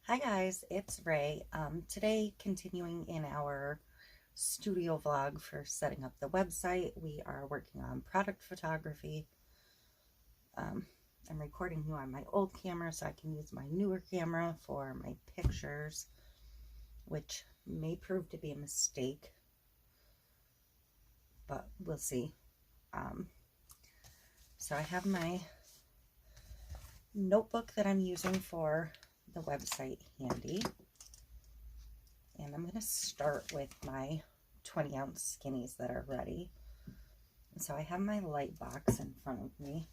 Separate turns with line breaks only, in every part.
Hi guys, it's Ray. Today, continuing in our studio vlog for setting up the website, we are working on product photography. I'm recording you on my old camera so I can use my newer camera for my pictures, which may prove to be a mistake, but we'll see. So I have my notebook that I'm using for the website handy, and I'm going to start with my 20-ounce skinnies that are ready. And so I have my light box in front of me.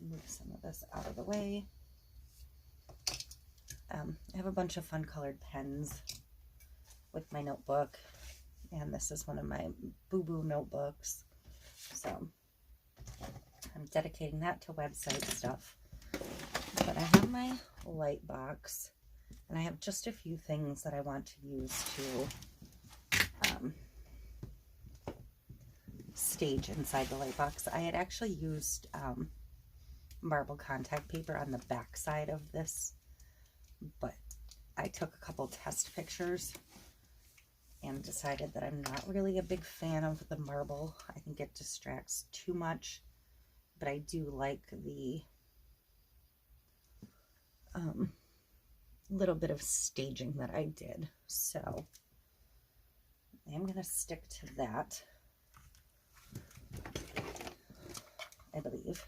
Move some of this out of the way. I have a bunch of fun colored pens with my notebook, and this is one of my boo-boo notebooks, so I'm dedicating that to website stuff. But I have my light box, and I have just a few things that I want to use to stage inside the light box. I had actually used marble contact paper on the back side of this, but I took a couple test pictures and decided that I'm not really a big fan of the marble. I think it distracts too much, but I do like the little bit of staging that I did, so I'm going to stick to that, I believe.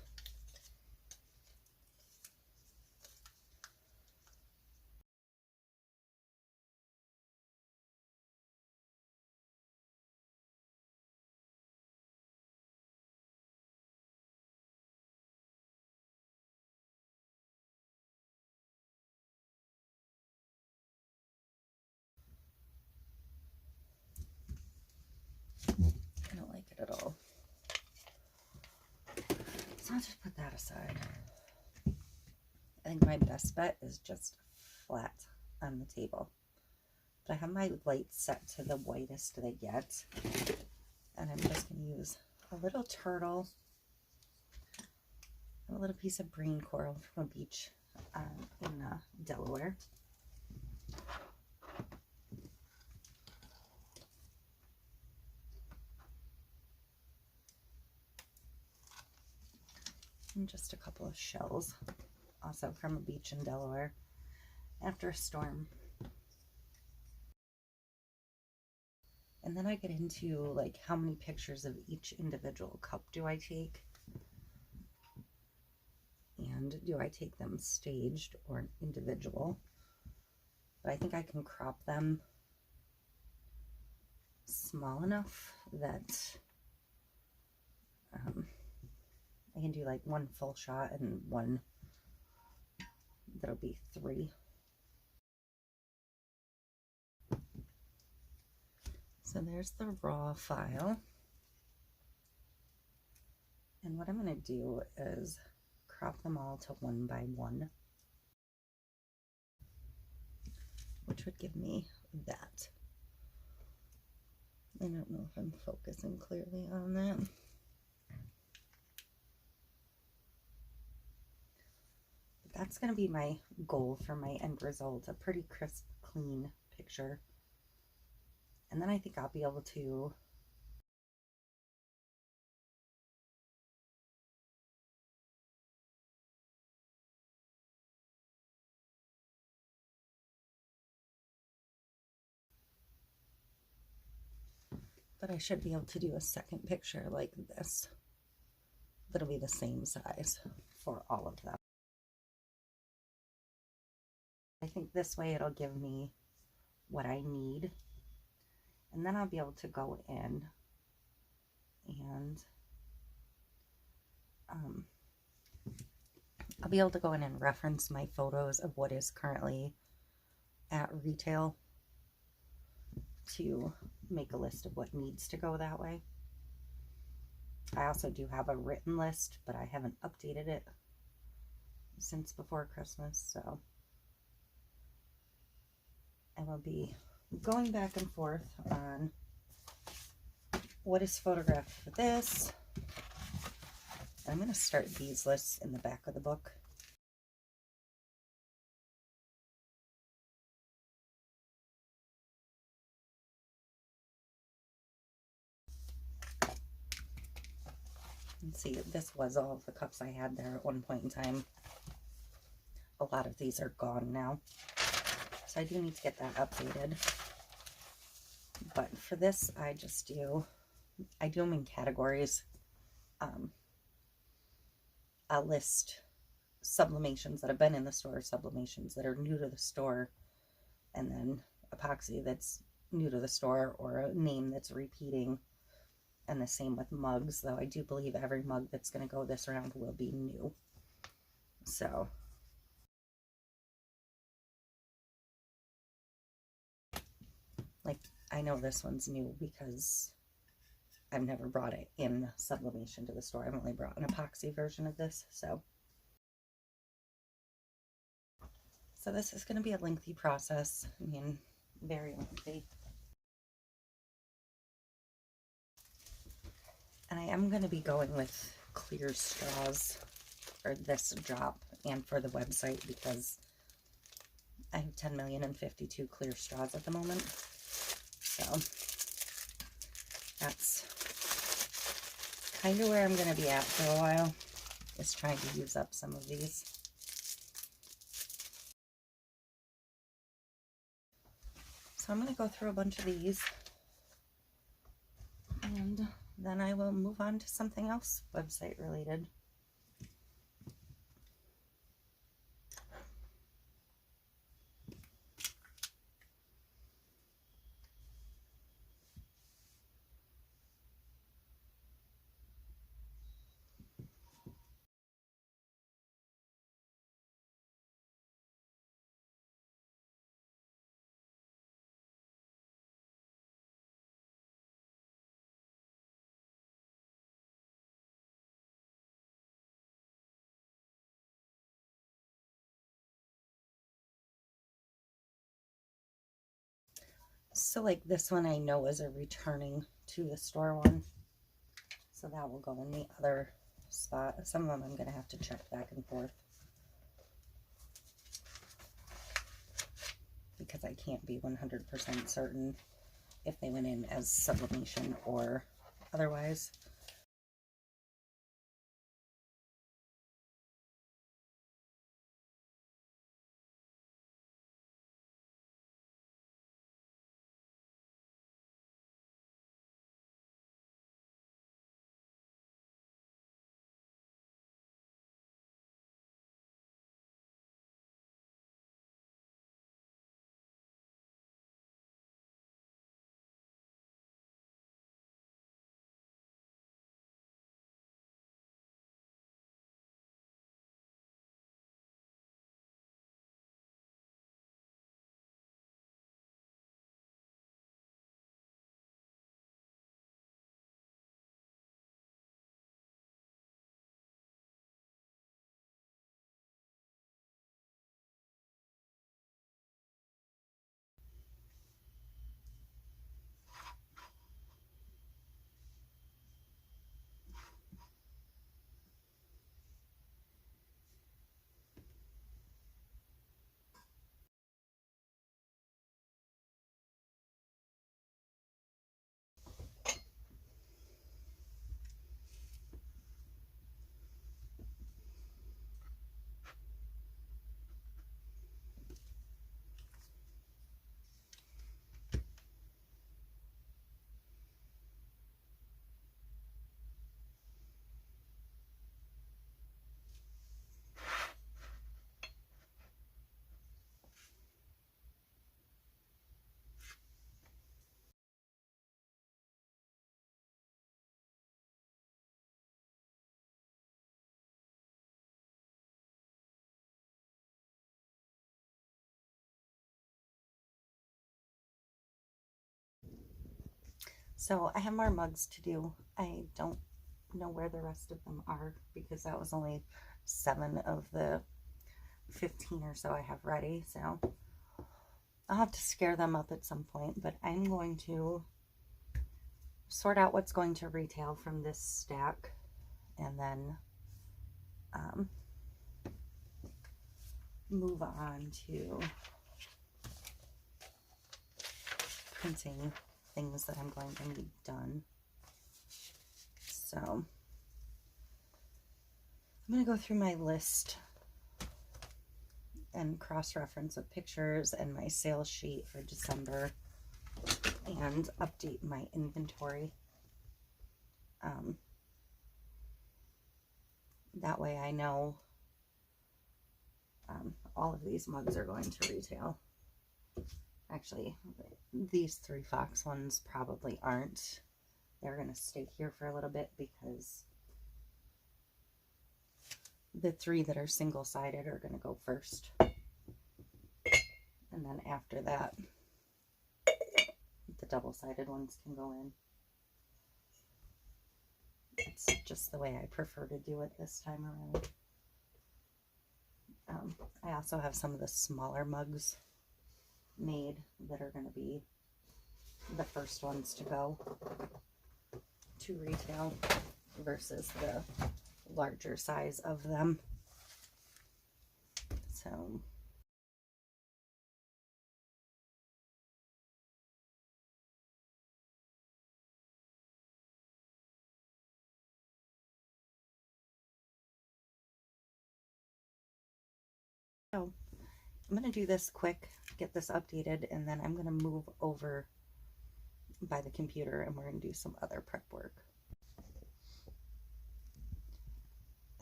I don't like it at all. So I'll just put that aside. I think my best bet is just flat on the table. But I have my lights set to the whitest they get. And I'm just going to use a little turtle and a little piece of green coral from a beach in Delaware. And just a couple of shells, also from a beach in Delaware after a storm. And then I get into like how many pictures of each individual cup do I take, and do I take them staged or individual. But I think I can crop them small enough that I can do like one full shot and one that'll be 3. So there's the raw file. And what I'm going to do is crop them all to 1 by 1, which would give me that. I don't know if I'm focusing clearly on that. But that's going to be my goal for my end result, a pretty crisp, clean picture. And then I think I'll be able to I should be able to do a second picture like this that'll be the same size for all of them. I think this way it'll give me what I need, and then I'll be able to go in and I'll be able to go in and reference my photos of what is currently at retail to make a list of what needs to go that way. I also do have a written list, but I haven't updated it since before Christmas, so I will be going back and forth on what is photographed for this. I'm going to start these lists in the back of the book. see, this was all of the cups I had there at one point in time. A lot of these are gone now. So I do need to get that updated. But for this, I do them in categories. I'll list sublimations that have been in the store, sublimations that are new to the store, and then epoxy that's new to the store or a name that's repeating. And the same with mugs, though I do believe every mug that's going to go this round will be new. So like, I know this one's new because I've never brought it in sublimation to the store. I've only brought an epoxy version of this. So this is going to be a lengthy process. I mean, very lengthy. And I am going to be going with clear straws for this drop and for the website because I have 10,052 clear straws at the moment. So that's kind of where I'm going to be at for a while, is trying to use up some of these. So I'm going to go through a bunch of these, and then I will move on to something else website related. So like this one I know is a returning to the store one. So that will go in the other spot. Some of them I'm going to have to check back and forth because I can't be 100% certain if they went in as sublimation or otherwise. So I have more mugs to do. I don't know where the rest of them are because that was only 7 of the 15 or so I have ready. So I'll have to scare them up at some point, but I'm going to sort out what's going to retail from this stack and then move on to printing things that I'm going to need done. So I'm going to go through my list and cross-reference with pictures and my sales sheet for December and update my inventory. That way I know all of these mugs are going to retail. Actually, these 3 Fox ones probably aren't. They're going to stay here for a little bit because the 3 that are single-sided are going to go first. And then after that, the double-sided ones can go in. It's just the way I prefer to do it this time around. I also have some of the smaller mugs made that are going to be the first ones to go to retail versus the larger size of them. So I'm going to do this quick, get this updated, and then I'm going to move over by the computer and we're going to do some other prep work.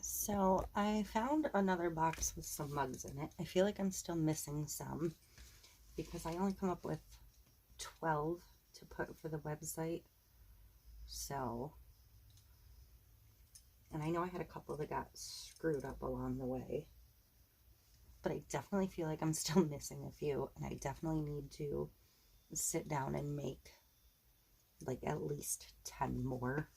So I found another box with some mugs in it. I feel like I'm still missing some because I only come up with 12 to put for the website. So, and I know I had a couple that got screwed up along the way, but I definitely feel like I'm still missing a few, and I definitely need to sit down and make like at least 10 more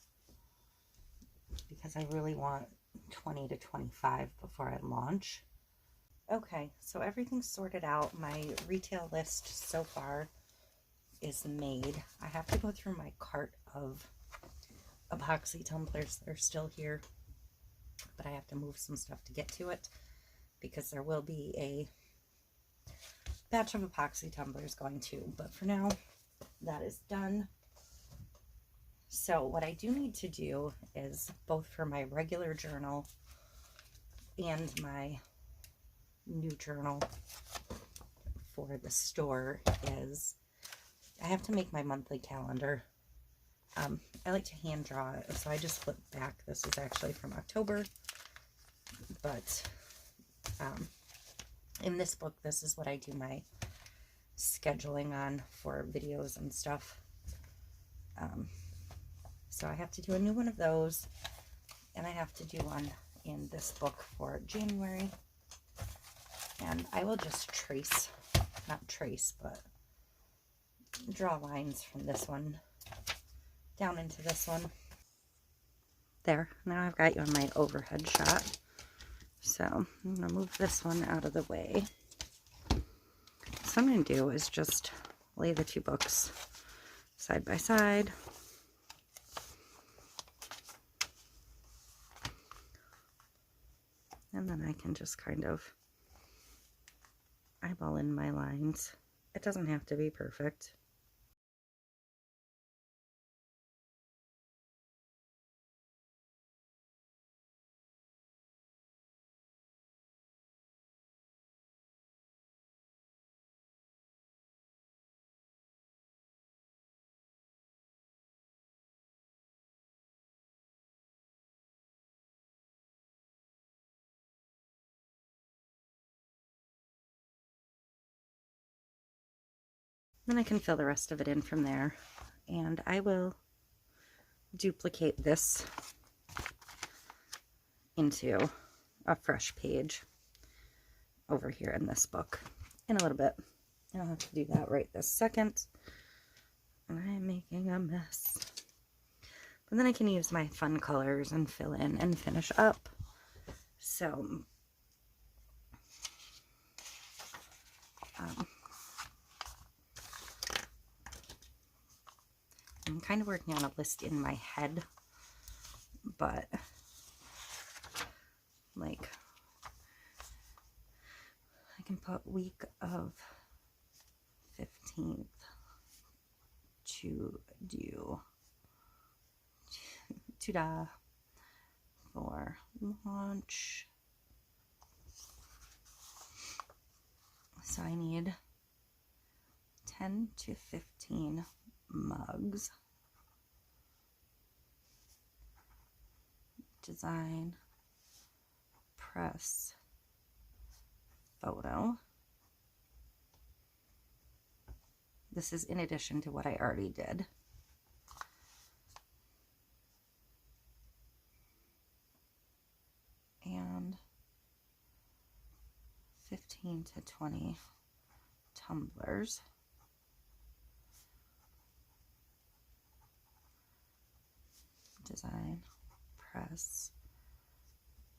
because I really want 20 to 25 before I launch. Okay, so everything's sorted out. My retail list so far is made. I have to go through my cart of epoxy tumblers that are still here, but I have to move some stuff to get to it because there will be a batch of epoxy tumblers going too. But for now, that is done. So what I do need to do is, both for my regular journal and my new journal for the store, is I have to make my monthly calendar. I like to hand draw it, so I just flipped back. This is actually from October, but in this book, this is what I do my scheduling on for videos and stuff. So I have to do a new one of those, and I have to do one in this book for January. And I will just trace, not trace, but draw lines from this one down into this one. There, now I've got you on my overhead shot. So I'm going to move this one out of the way. So I'm going to do is just lay the 2 books side by side. And then I can just kind of eyeball in my lines. It doesn't have to be perfect. Then I can fill the rest of it in from there. And I will duplicate this into a fresh page over here in this book in a little bit. I don't have to do that right this second. And I'm making a mess. But then I can use my fun colors and fill in and finish up. So, I'm kind of working on a list in my head, but like I can put week of 15th to do to for launch. So I need 10 to 15 mugs. Design, press, photo. This is in addition to what I already did. And 15 to 20 tumblers. Design, press,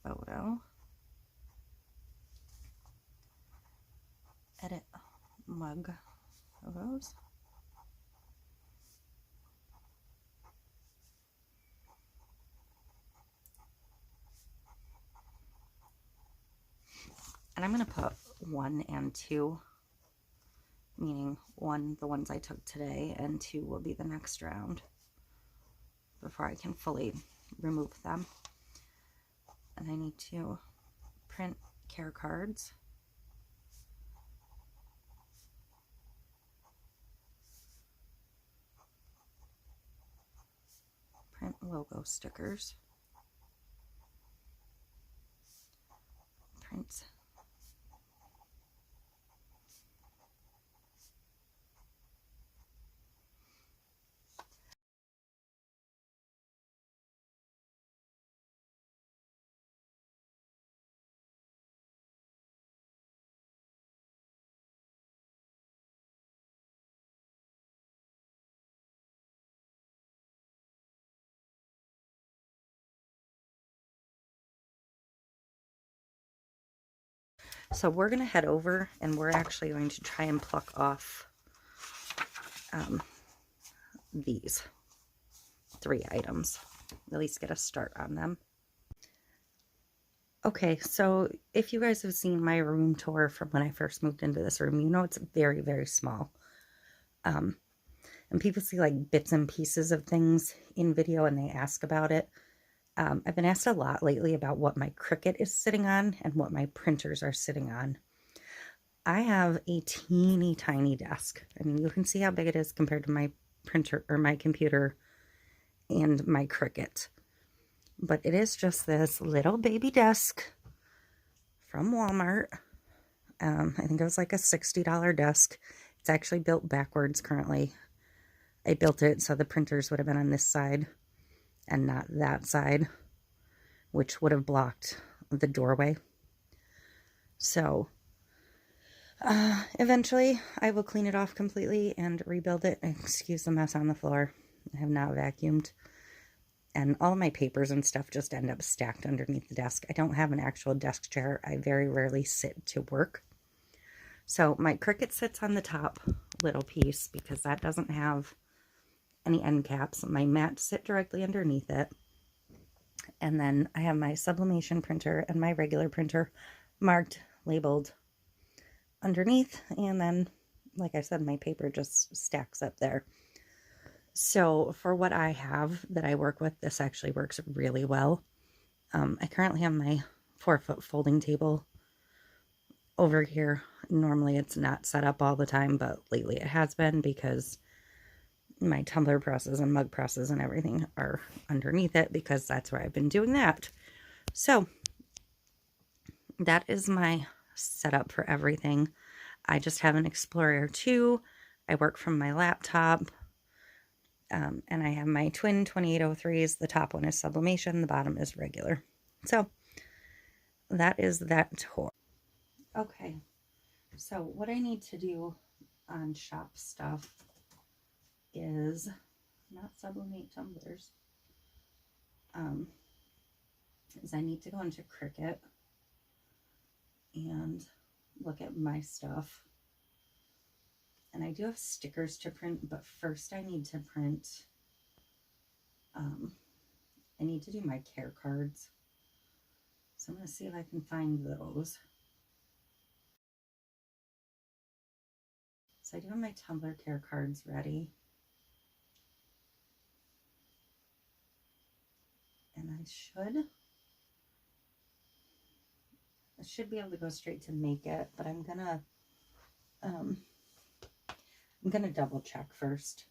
photo. Edit mug photos. And I'm going to put 1 and 2, meaning 1, the ones I took today, and 2 will be the next round before I can fully remove them. And I need to print care cards. Print logo stickers. Print So we're going to head over and we're actually going to try and pluck off these 3 items, at least get a start on them. Okay, so if you guys have seen my room tour from when I first moved into this room, you know it's very, very small. And people see like bits and pieces of things in video and they ask about it. I've been asked a lot lately about what my Cricut is sitting on and what my printers are sitting on. I have a teeny tiny desk. I mean, you can see how big it is compared to my printer or my computer and my Cricut. But it is just this little baby desk from Walmart. I think it was like a $60 desk. It's actually built backwards currently. I built it so the printers would have been on this side and not that side, which would have blocked the doorway. So eventually I will clean it off completely and rebuild it. Excuse the mess on the floor. I have not vacuumed. And all my papers and stuff just end up stacked underneath the desk. I don't have an actual desk chair. I very rarely sit to work. So my Cricut sits on the top little piece because that doesn't have any end caps. My mats sit directly underneath it. And then I have my sublimation printer and my regular printer marked, labeled underneath. And then, like I said, my paper just stacks up there. So for what I have that I work with, this actually works really well. I currently have my 4-foot folding table over here. Normally it's not set up all the time, but lately it has been because my tumbler presses and mug presses and everything are underneath it because that's where I've been doing that. So that is my setup for everything. I just have an Explorer 2. I work from my laptop. And I have my twin 2803s. The top one is sublimation, the bottom is regular. So that is that tour. Okay, so what I need to do on shop stuff is not sublimate tumblers. Is I need to go into Cricut and look at my stuff. And I do have stickers to print, but first I need to print, I need to do my care cards. So I'm going to see if I can find those. So I do have my Tumblr care cards ready. And I should should be able to go straight to make it, but I'm gonna double check first.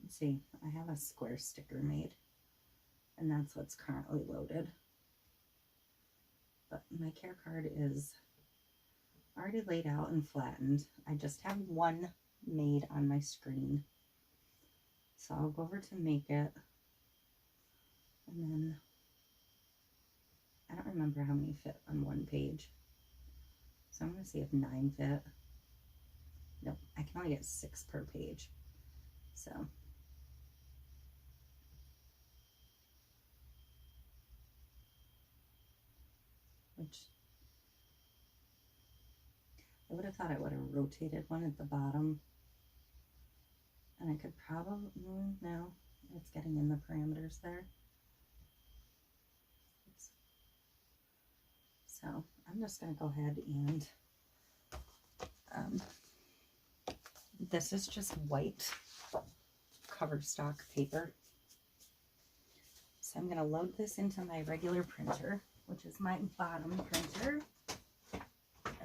Let's see, I have a square sticker made, and that's what's currently loaded. But my care card is already laid out and flattened. I just have one made on my screen. So I'll go over to make it, and then I don't remember how many fit on one page. So I'm going to see if 9 fit. Nope, I can only get 6 per page. So which I would have thought I would have rotated one at the bottom. And I could probably, no, it's getting in the parameters there. Oops. So I'm just going to go ahead and, this is just white cover stock paper. So I'm going to load this into my regular printer, which is my bottom printer,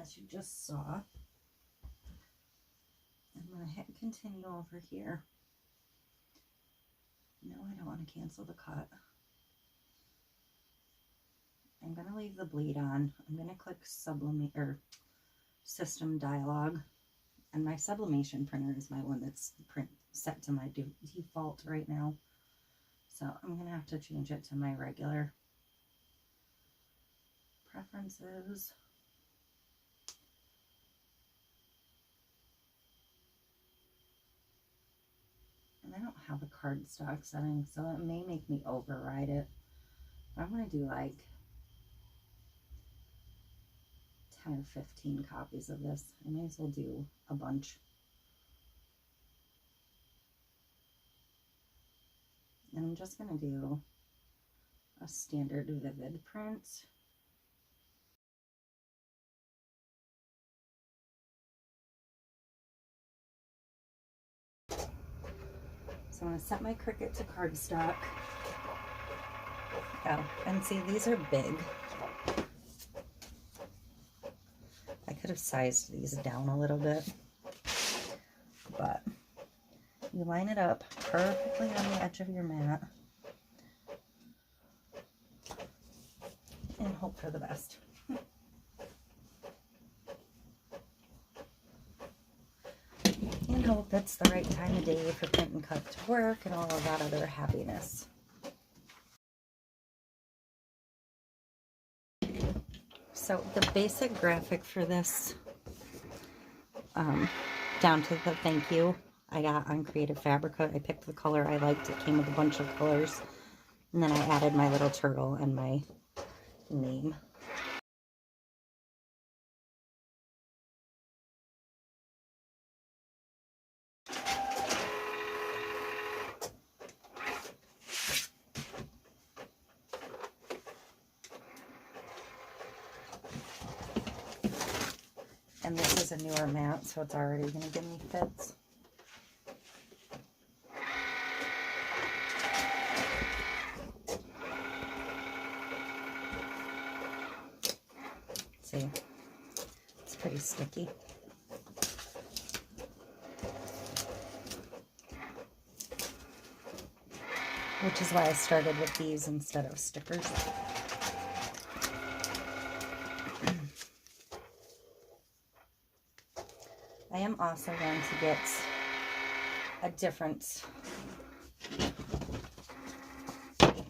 as you just saw. I'm going to hit continue over here. No, I don't want to cancel the cut. I'm going to leave the bleed on. I'm going to click sublimate or system dialog, and my sublimation printer is my one that's set to my default right now. So I'm going to have to change it to my regular preferences. And I don't have a cardstock setting, so it may make me override it. I'm going to do like 10 or 15 copies of this. I may as well do a bunch. And I'm just going to do a standard vivid print. So I'm going to set my Cricut to cardstock. Oh, and see, these are big. I could have sized these down a little bit, but you line it up perfectly on the edge of your mat and hope for the best. And hope it's the right time of day for print and cut to work and all of that other happiness. So the basic graphic for this, down to the thank you, I got on Creative Fabrica. I picked the color I liked. It came with a bunch of colors. And then I added my little turtle and my name. And this is a newer mat, so it's already going to give me fits. See, it's pretty sticky. Which is why I started with these instead of stickers. I am also going to get a different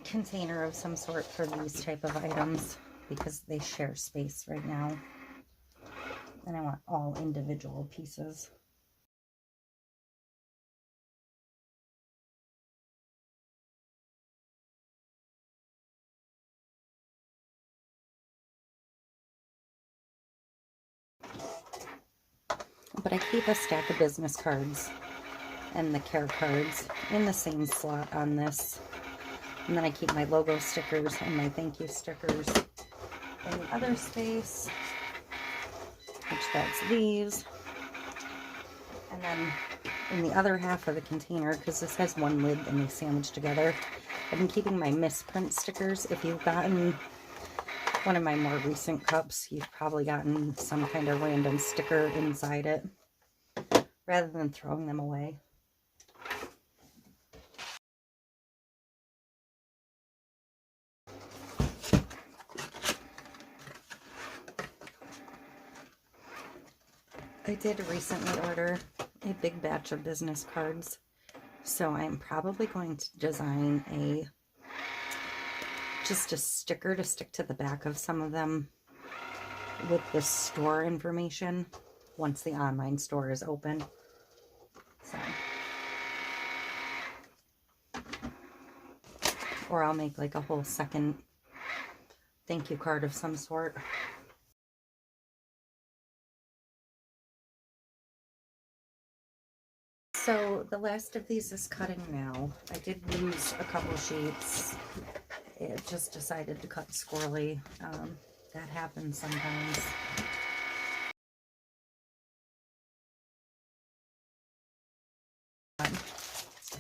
container of some sort for these type of items because they share space right now. And I want all individual pieces. But I keep a stack of business cards and the care cards in the same slot on this. And then I keep my logo stickers and my thank you stickers in the other space, which that's these. And then in the other half of the container, because this has one lid and they sandwich together, I've been keeping my misprint stickers. If you've gotten one of my more recent cups, you've probably gotten some kind of random sticker inside it rather than throwing them away. I did recently order a big batch of business cards, so I'm probably going to design just a sticker to stick to the back of some of them with the store information once the online store is open. So, or I'll make like a whole second thank you card of some sort. So the last of these is cutting now. I did lose a couple sheets. It just decided to cut squirrely. That happens sometimes.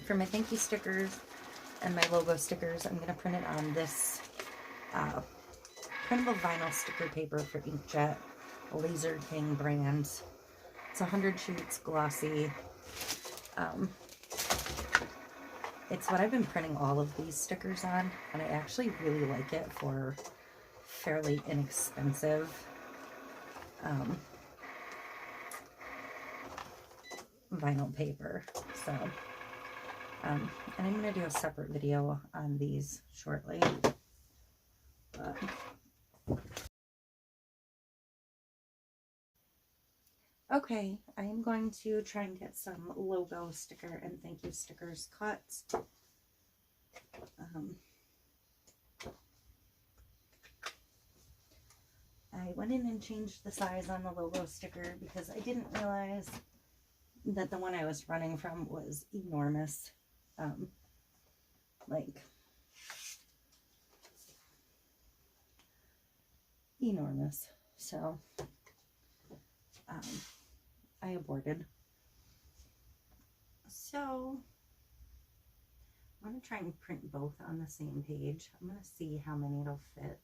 For my thank you stickers and my logo stickers, I'm going to print it on this printable vinyl sticker paper for inkjet, Laser King brand. It's 100 sheets, glossy. It's what I've been printing all of these stickers on, and I actually really like it for fairly inexpensive vinyl paper. So, and I'm going to do a separate video on these shortly. But okay, I am going to try and get some logo sticker and thank you stickers cut. I went in and changed the size on the logo sticker because I didn't realize that the one I was running from was enormous. Like, enormous. So, I aborted. So, I'm going to try and print both on the same page. I'm going to see how many it'll fit.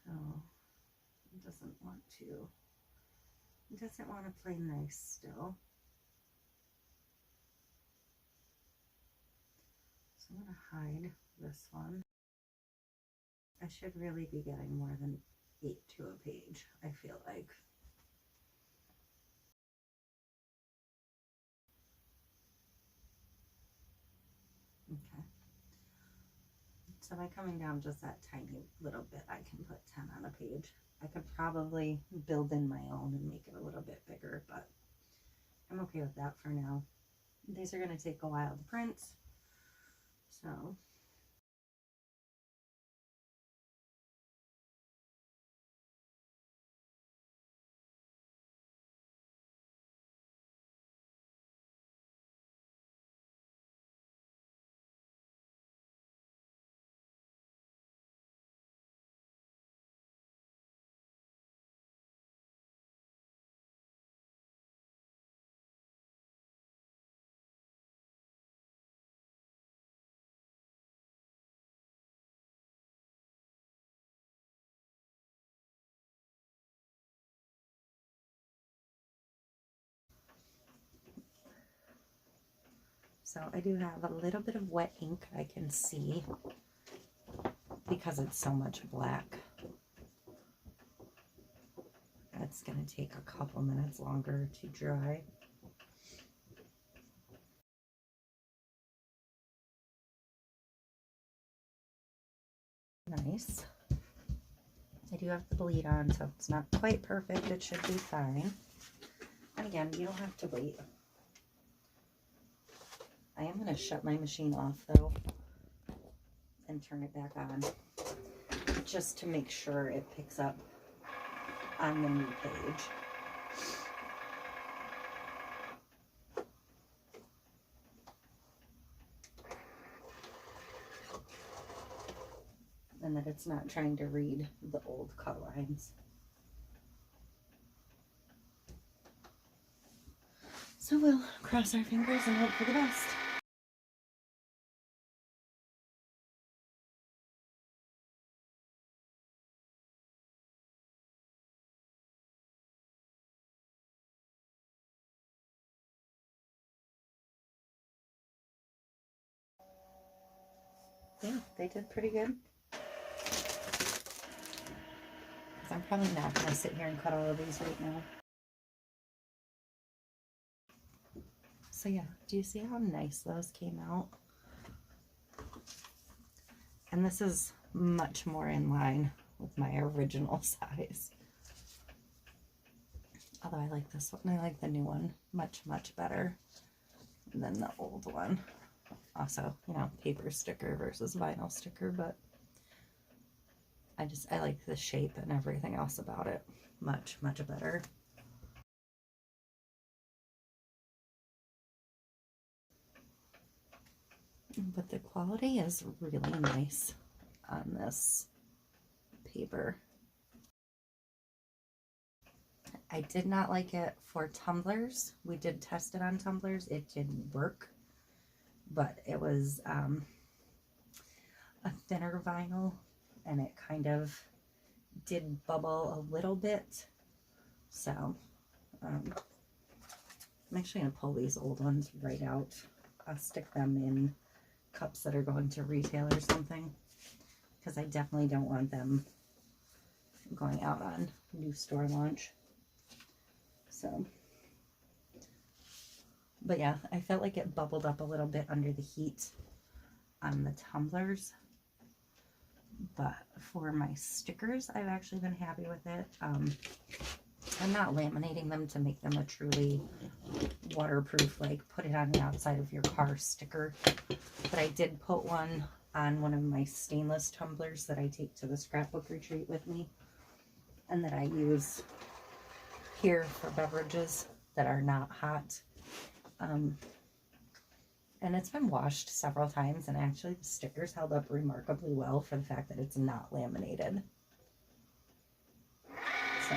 So, it doesn't want to play nice still. So I'm going to hide this one. I should really be getting more than 8 to a page, I feel like. Okay. So by coming down just that tiny little bit, I can put 10 on a page. I could probably build in my own and make it a little bit bigger, but I'm okay with that for now. These are going to take a while to print, so I do have a little bit of wet ink I can see because it's so much black. It's going to take a couple minutes longer to dry. Nice. I do have the bleed on, so it's not quite perfect. It should be fine. And again, you don't have to wait. I am going to shut my machine off, though, and turn it back on, just to make sure it picks up on the new page. And that it's not trying to read the old cut lines. So we'll cross our fingers and hope for the best. Yeah, they did pretty good. I'm probably not going to sit here and cut all of these right now. So yeah, do you see how nice those came out? And this is much more in line with my original size. Although I like this one. I like the new one much, much better than the old one. Also, you know, paper sticker versus vinyl sticker, but I like the shape and everything else about it much, much better. But the quality is really nice on this paper. I did not like it for Tumblers. We did test it on Tumblers. It didn't work, but it was a thinner vinyl, and it kind of did bubble a little bit. So I'm actually going to pull these old ones right out. I'll stick them in cups that are going to retail or something, because I definitely don't want them going out on new store launch. So, but yeah, I felt like it bubbled up a little bit under the heat on the Tumblers, but for my stickers, I've actually been happy with it. I'm not laminating them to make them a truly waterproof, like put it on the outside of your car sticker, but I did put one on one of my stainless tumblers that I take to the scrapbook retreat with me, and that I use here for beverages that are not hot. And it's been washed several times, and actually the stickers held up remarkably well for the fact that it's not laminated. So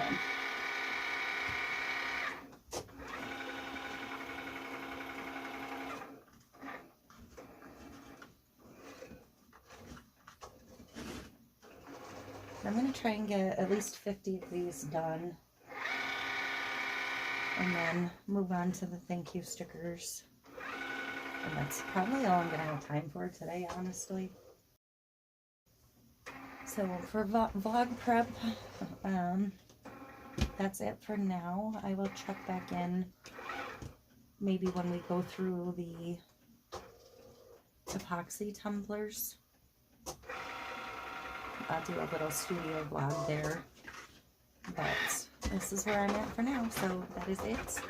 I'm going to try and get at least 50 of these done, and then move on to the thank you stickers. And that's probably all I'm going to have time for today, honestly. So for vlog prep, that's it for now. I will check back in maybe when we go through the epoxy tumblers. I'll do a little studio vlog there, but this is where I'm at for now. So that is it.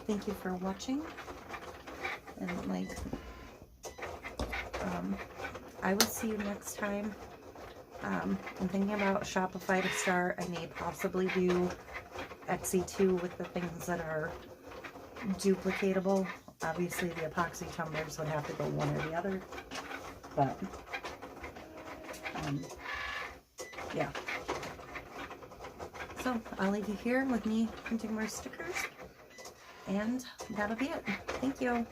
Thank you for watching, and I will see you next time. I'm thinking about Shopify to start. I may possibly do Etsy too with the things that are duplicatable. Obviously the epoxy tumblers would have to go one or the other, but yeah. So I'll leave you here with me printing more stickers, and that'll be it. Thank you.